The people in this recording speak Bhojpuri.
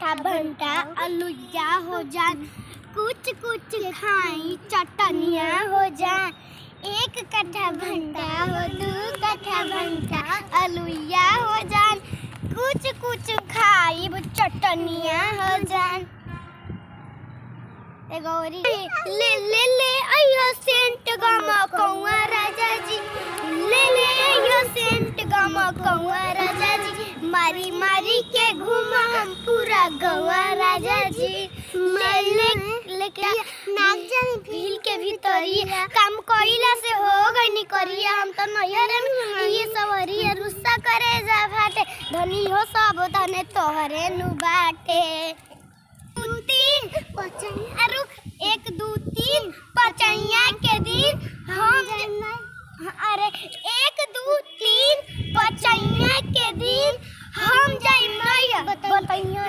कट्ठा भंटा अलुइया हो जान, कुछ कुछ खाई चटनिया हो जान। एक कट्ठा भंटा हो, दू कट्ठा भंटा अलुइया हो जान, कुछ कुछ खाई चटनिया हो जान। गौरी ले ले ले आइयो सेंट गमकौआ राजा जी, ले ले आइयो सेंट गमकौआ राजा जी, मारी मारी के घूमा हम पूरा गौआ राजा जी। लेके नाक जानी भील के भीतरी काम कइला से हो गई नी करिया, हम तो नैहरे में ये सवरी रुस्सा करे जा भाटे, धनी हो सब धने तोहरे नु बाटे। 1 2 3 पचैया के दिन हम अरे 1 2 3 पचैया के दिन हम जाई मैया बताइयो